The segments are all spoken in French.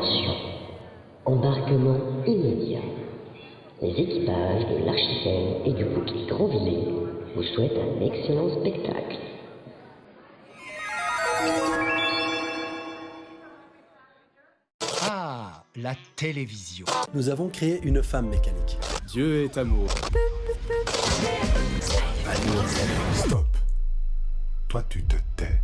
Attention, embarquement immédiat. Les équipages de l'Archipel et du bouquet Grandvillet vous souhaitent un excellent spectacle. Ah, la télévision. Nous avons créé une femme mécanique. Dieu est amour. Stop. Toi, tu te tais.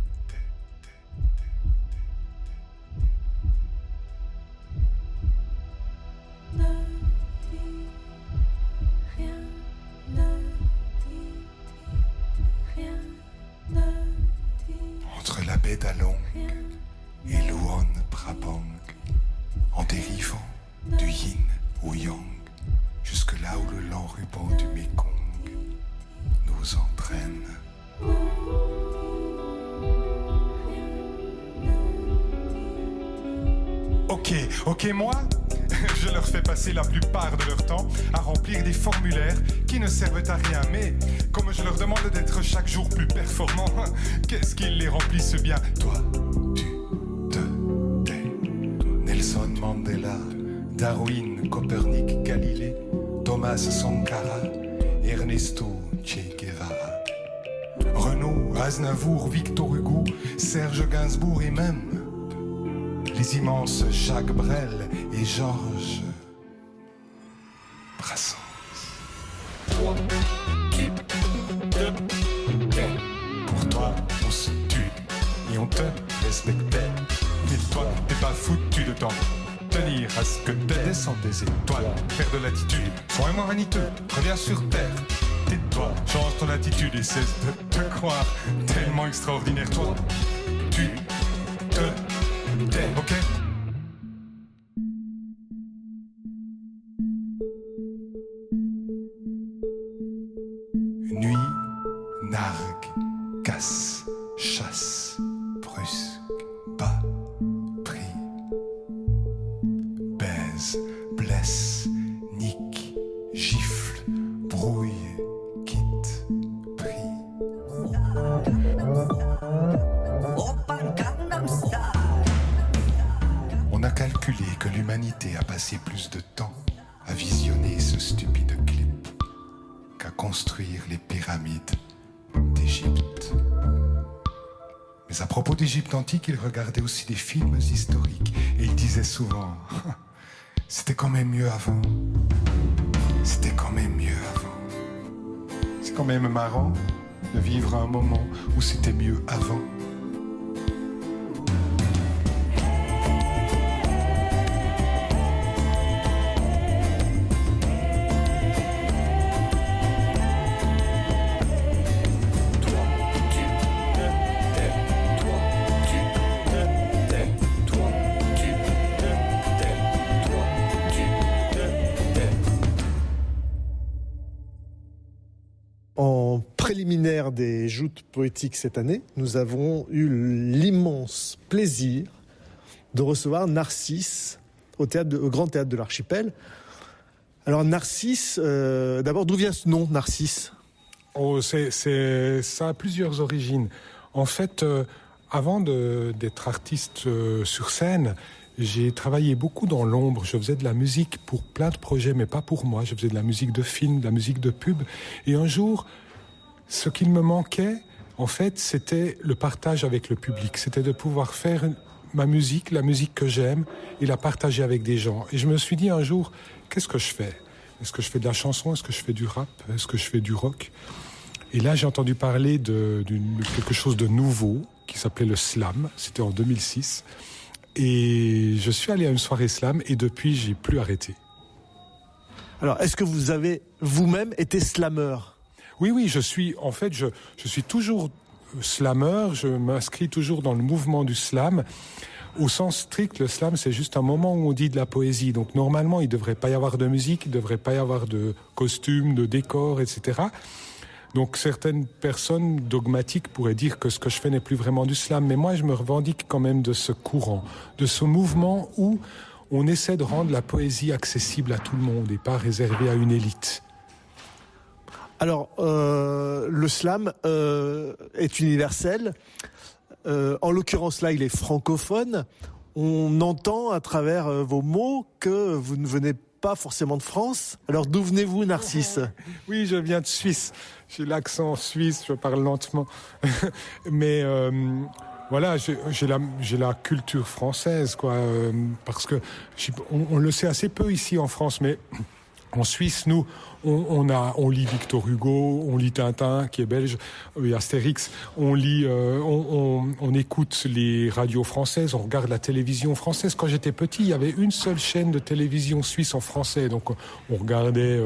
Entre la baie d'Along et Luon Prabang, en dérivant du yin au yang, jusque là où le lent ruban du Mékong nous entraîne. Ok, moi, je leur fais passer la plupart de leur temps à remplir des formulaires qui ne servent à rien. Mais comme je leur demande d'être chaque jour plus performants, qu'est-ce qu'ils les remplissent bien? Toi, tu te tais. Nelson Mandela, Darwin, Copernic, Galilée, Thomas Sankara, Ernesto Che Guevara, Renaud, Aznavour, Victor Hugo, Serge Gainsbourg et même les immenses Jacques Brel et Georges Brassens. Toi, tu te tais. Pour toi, on se tue et on te respectait. Mais toi, t'es pas foutu de temps. Tenir à ce que t'es descend des étoiles. Faire de l'attitude, sois moins vaniteux, reviens sur terre. Tais-toi, change ton attitude et cesse de te croire tellement extraordinaire. Toi, tu te tais, ok? Nuit, nargue, casse, chasse, brusque, bas, pris, baise, blesse, nique, gifle, brouille, quitte, prie. On a calculé que l'humanité a passé plus de temps à visionner ce stupide clip qu'à construire les pyramides d'Égypte. Mais à propos d'Égypte antique, il regardait aussi des films historiques et il disait souvent « C'était quand même mieux avant. C'était quand même mieux avant. » C'est quand même marrant de vivre un moment où c'était mieux avant. En préliminaire des joutes poétiques cette année, nous avons eu l'immense plaisir de recevoir Narcisse au Grand Théâtre de l'Archipel. Alors Narcisse, d'abord d'où vient ce nom, Narcisse? Ça a plusieurs origines. En fait, avant d'être artiste sur scène, j'ai travaillé beaucoup dans l'ombre. Je faisais de la musique pour plein de projets, mais pas pour moi. Je faisais de la musique de film, de la musique de pub. Et un jour, ce qu'il me manquait, en fait, c'était le partage avec le public. C'était de pouvoir faire ma musique, la musique que j'aime, et la partager avec des gens. Et je me suis dit un jour, qu'est-ce que je fais? Est-ce que je fais de la chanson? Est-ce que je fais du rap? Est-ce que je fais du rock? Et là, j'ai entendu parler de quelque chose de nouveau qui s'appelait le slam. C'était en 2006. Et je suis allé à une soirée slam et depuis, j'ai plus arrêté. Alors, est-ce que vous avez vous-même été slameur? Oui, je suis toujours slameur. Je m'inscris toujours dans le mouvement du slam. Au sens strict, le slam, c'est juste un moment où on dit de la poésie. Donc, normalement, il devrait pas y avoir de musique, il devrait pas y avoir de costumes, de décors, etc. Donc certaines personnes dogmatiques pourraient dire que ce que je fais n'est plus vraiment du slam, mais moi je me revendique quand même de ce courant, de ce mouvement où on essaie de rendre la poésie accessible à tout le monde et pas réservée à une élite. Alors, le slam est universel. En l'occurrence là, il est francophone. on entend à travers vos mots que vous ne venez pas forcément de France. Alors d'où venez-vous, Narcisse ? Oui, je viens de Suisse. J'ai l'accent suisse, je parle lentement. Mais voilà, j'ai la culture française, quoi. Parce que on le sait assez peu ici en France, mais en Suisse, nous, on lit Victor Hugo, on lit Tintin, qui est belge, et Astérix, on lit, on écoute les radios françaises, on regarde la télévision française. Quand j'étais petit, il y avait une seule chaîne de télévision suisse en français, donc on regardait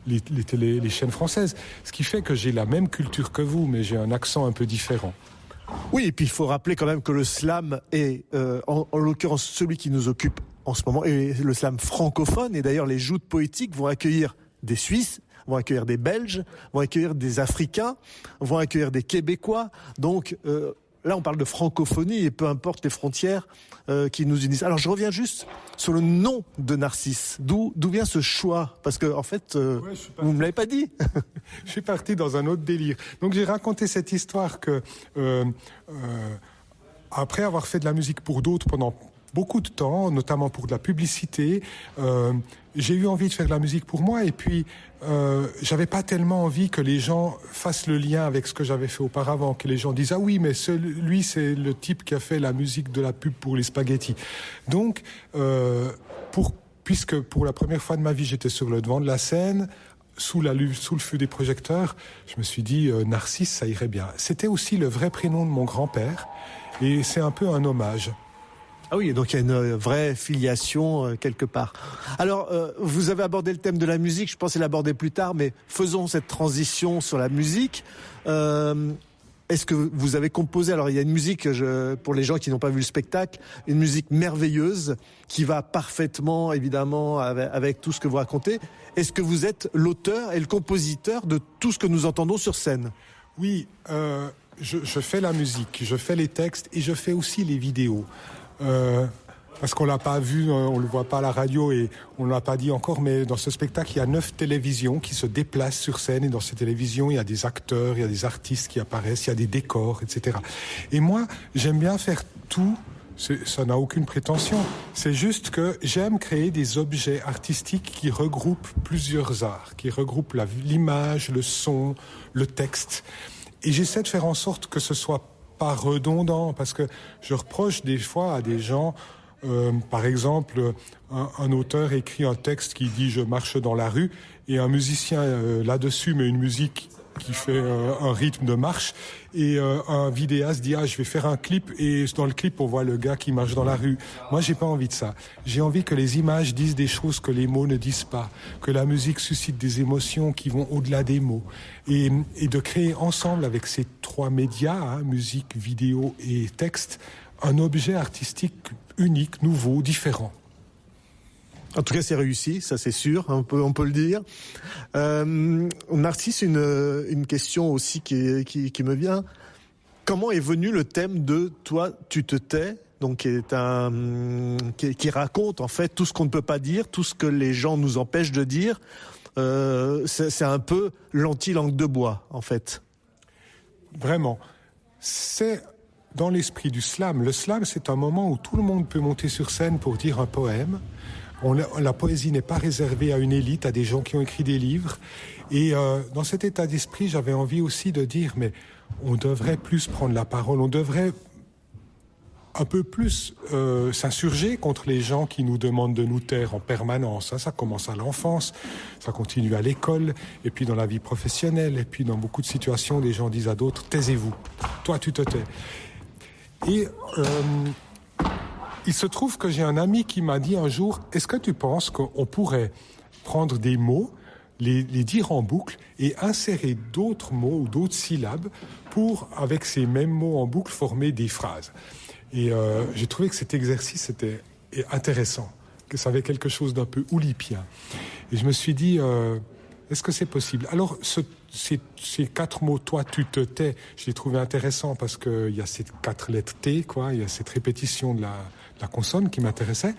les chaînes françaises. Ce qui fait que j'ai la même culture que vous, mais j'ai un accent un peu différent. Oui, et puis il faut rappeler quand même que le slam est, en l'occurrence, celui qui nous occupe en ce moment, et le slam francophone. Et d'ailleurs, les joutes poétiques vont accueillir des Suisses, vont accueillir des Belges, vont accueillir des Africains, vont accueillir des Québécois. Donc là, on parle de francophonie et peu importe les frontières qui nous unissent. Alors, je reviens juste sur le nom de Narcisse. D'où vient ce choix ? Parce que en fait, vous me l'avez pas dit. Je suis parti dans un autre délire. Donc, j'ai raconté cette histoire que après avoir fait de la musique pour d'autres pendant beaucoup de temps, notamment pour de la publicité, j'ai eu envie de faire de la musique pour moi, et puis j'avais pas tellement envie que les gens fassent le lien avec ce que j'avais fait auparavant, que les gens disent « Ah oui, mais lui, c'est le type qui a fait la musique de la pub pour les spaghettis ». Donc, puisque pour la première fois de ma vie, j'étais sur le devant de la scène, sous le feu des projecteurs, je me suis dit Narcisse, ça irait bien. C'était aussi le vrai prénom de mon grand-père, et c'est un peu un hommage. Ah oui, donc il y a une vraie filiation quelque part. Alors, vous avez abordé le thème de la musique, je pensais l'aborder plus tard, mais faisons cette transition sur la musique. Est-ce que vous avez composé, alors il y a une musique, pour les gens qui n'ont pas vu le spectacle, une musique merveilleuse qui va parfaitement, évidemment, avec tout ce que vous racontez. Est-ce que vous êtes l'auteur et le compositeur de tout ce que nous entendons sur scène ? Oui, je fais la musique, je fais les textes et je fais aussi les vidéos. Parce qu'on l'a pas vu, on le voit pas à la radio et on l'a pas dit encore, mais dans ce spectacle, il y a 9 télévisions qui se déplacent sur scène, et dans ces télévisions, il y a des acteurs, il y a des artistes qui apparaissent, il y a des décors, etc. Et moi, j'aime bien faire tout. Ça n'a aucune prétention. C'est juste que j'aime créer des objets artistiques qui regroupent plusieurs arts, qui regroupent l'image, le son, le texte. Et j'essaie de faire en sorte que ce soit pas redondant, parce que je reproche des fois à des gens, par exemple, un auteur écrit un texte qui dit « je marche dans la rue » et un musicien là-dessus met une musique qui fait un rythme de marche, et un vidéaste dit « ah, je vais faire un clip » et dans le clip on voit le gars qui marche dans la rue. Moi j'ai pas envie de ça. J'ai envie que les images disent des choses que les mots ne disent pas, que la musique suscite des émotions qui vont au-delà des mots, et de créer ensemble avec ces 3 médias, musique, vidéo et texte, un objet artistique unique, nouveau, différent. En tout cas, c'est réussi, ça c'est sûr, on peut le dire. Narcisse, une question aussi qui me vient. Comment est venu le thème de « Toi, tu te tais » donc qui raconte en fait tout ce qu'on ne peut pas dire, tout ce que les gens nous empêchent de dire. C'est un peu l'anti-langue de bois, en fait. Vraiment. C'est dans l'esprit du slam. Le slam, c'est un moment où tout le monde peut monter sur scène pour dire un poème. La poésie n'est pas réservée à une élite, à des gens qui ont écrit des livres. Et dans cet état d'esprit, j'avais envie aussi de dire, mais on devrait plus prendre la parole, on devrait un peu plus s'insurger contre les gens qui nous demandent de nous taire en permanence. Ça commence à l'enfance, ça continue à l'école, et puis dans la vie professionnelle, et puis dans beaucoup de situations, les gens disent à d'autres « taisez-vous, toi tu te tais ». Et il se trouve que j'ai un ami qui m'a dit un jour « Est-ce que tu penses qu'on pourrait prendre des mots, les dire en boucle et insérer d'autres mots ou d'autres syllabes pour, avec ces mêmes mots en boucle, former des phrases ?» Et j'ai trouvé que cet exercice était intéressant, que ça avait quelque chose d'un peu oulipien. Et je me suis dit, est-ce que c'est possible ? Alors, ces 4 mots, toi, tu te tais, je les trouvais intéressants parce qu'il y a ces 4 lettres T, quoi, il y a cette répétition de la consonne qui m'intéressait.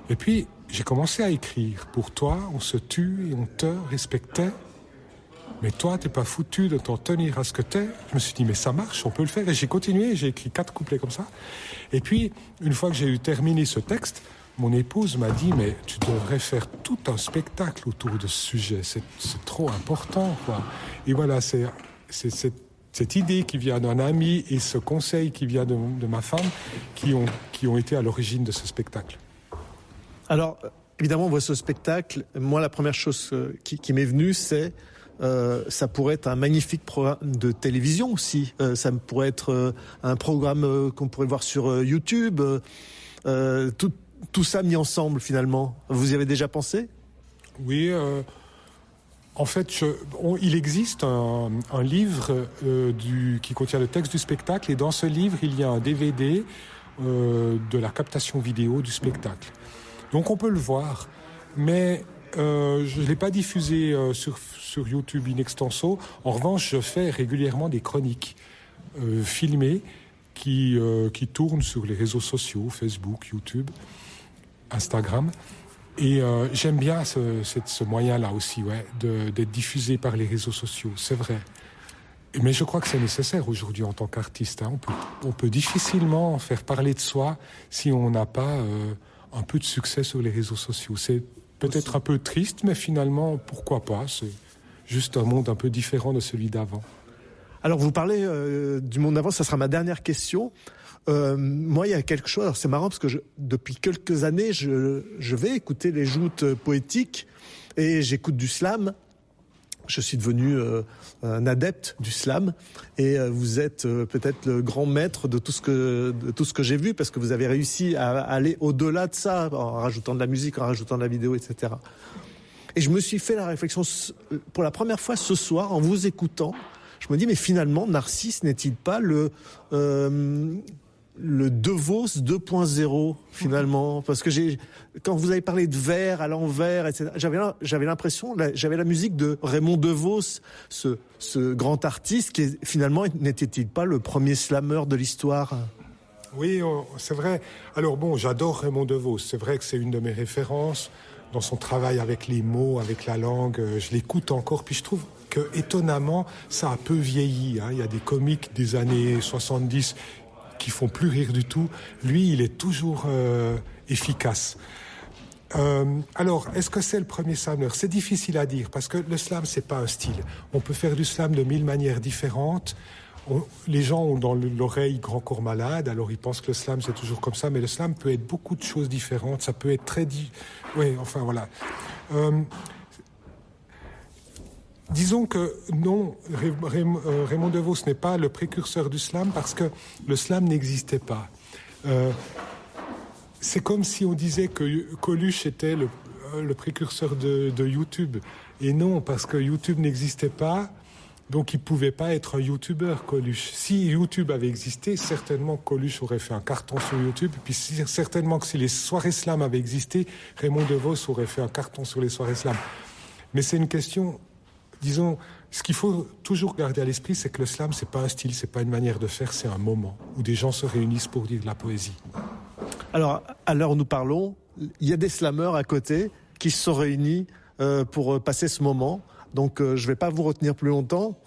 Et puis, j'ai commencé à écrire. Pour toi, on se tue et on te respectait. mais toi, t'es pas foutu de t'en tenir à ce que t'es. Je me suis dit, mais ça marche, on peut le faire. Et j'ai continué, j'ai écrit 4 couplets comme ça. Et puis, une fois que j'ai eu terminé ce texte, mon épouse m'a dit, mais tu devrais faire tout un spectacle autour de ce sujet. C'est trop important, quoi. Et voilà, c'est cette idée qui vient d'un ami et ce conseil qui vient de ma femme qui ont été à l'origine de ce spectacle. Alors, évidemment, on voit ce spectacle. Moi, la première chose qui m'est venue, c'est ça pourrait être un magnifique programme de télévision aussi. Ça pourrait être un programme qu'on pourrait voir sur YouTube. Tout ça mis ensemble, finalement. Vous y avez déjà pensé ? Oui, en fait, il existe un livre qui contient le texte du spectacle. Et dans ce livre, il y a un DVD de la captation vidéo du spectacle. Donc on peut le voir, mais je ne l'ai pas diffusé sur YouTube in extenso. En revanche, je fais régulièrement des chroniques filmées qui tournent sur les réseaux sociaux, Facebook, YouTube, Instagram. Et j'aime bien ce moyen-là aussi, d'être diffusé par les réseaux sociaux, c'est vrai. Mais je crois que c'est nécessaire aujourd'hui en tant qu'artiste. On peut difficilement faire parler de soi si on n'a pas un peu de succès sur les réseaux sociaux. C'est peut-être un peu triste, mais finalement, pourquoi pas ? C'est juste un monde un peu différent de celui d'avant. Alors, vous parlez du monde d'avant, ça sera ma dernière question. Moi, il y a quelque chose, alors c'est marrant parce que depuis quelques années, je vais écouter les joutes poétiques et j'écoute du slam. Je suis devenu un adepte du slam et vous êtes peut-être le grand maître de tout ce que j'ai vu parce que vous avez réussi à aller au-delà de ça en rajoutant de la musique, en rajoutant de la vidéo, etc. Et je me suis fait la réflexion pour la première fois ce soir en vous écoutant. Je me dis mais finalement Narcisse n'est-il pas le De Vos 2.0 finalement, parce que quand vous avez parlé de vers à l'envers, etc., j'avais l'impression, j'avais la musique de Raymond DeVos, ce grand artiste qui finalement n'était-il pas le premier slameur de l'histoire ? Oui, c'est vrai. Alors bon, j'adore Raymond DeVos. C'est vrai que c'est une de mes références dans son travail avec les mots, avec la langue. Je l'écoute encore, puis je trouve que étonnamment, ça a un peu vieilli. Il y a des comiques des années 70 qui font plus rire du tout. Lui, il est toujours efficace. Alors, est-ce que c'est le premier slameur ? C'est difficile à dire, parce que le slam, c'est pas un style. On peut faire du slam de 1000 manières différentes. Les gens ont dans l'oreille grand corps malade, alors ils pensent que le slam, c'est toujours comme ça, mais le slam peut être beaucoup de choses différentes. Ça peut être très... Oui, enfin, voilà. Disons que non, Raymond DeVos n'est pas le précurseur du slam parce que le slam n'existait pas. C'est comme si on disait que Coluche était le précurseur de YouTube. Et non, parce que YouTube n'existait pas, donc il ne pouvait pas être un YouTuber, Coluche. Si YouTube avait existé, certainement Coluche aurait fait un carton sur YouTube. Puis certainement que si les soirées slam avaient existé, Raymond DeVos aurait fait un carton sur les soirées slam. Mais c'est une question... Disons, ce qu'il faut toujours garder à l'esprit, c'est que le slam, c'est pas un style, c'est pas une manière de faire, c'est un moment où des gens se réunissent pour dire de la poésie. Alors, à l'heure où nous parlons, il y a des slameurs à côté qui se sont réunis pour passer ce moment. Donc, je vais pas vous retenir plus longtemps.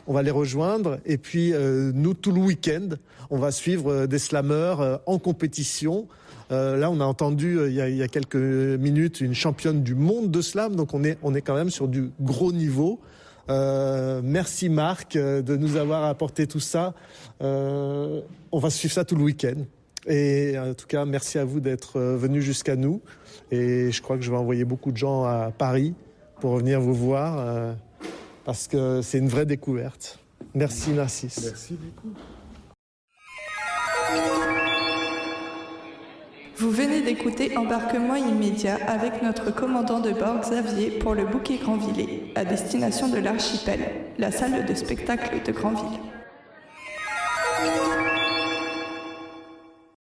On va les rejoindre. Et puis, nous, tout le week-end, on va suivre des slameurs en compétition. Là, on a entendu il y a quelques minutes une championne du monde de slam, donc on est quand même sur du gros niveau. Merci Marc de nous avoir apporté tout ça. On va suivre ça tout le week-end. Et en tout cas, merci à vous d'être venus jusqu'à nous. Et je crois que je vais envoyer beaucoup de gens à Paris pour venir vous voir parce que c'est une vraie découverte. Merci Narcisse. Merci beaucoup. Vous venez d'écouter Embarquement immédiat avec notre commandant de bord Xavier pour le Bouquet Grandvillers, à destination de l'Archipel, la salle de spectacle de Granville.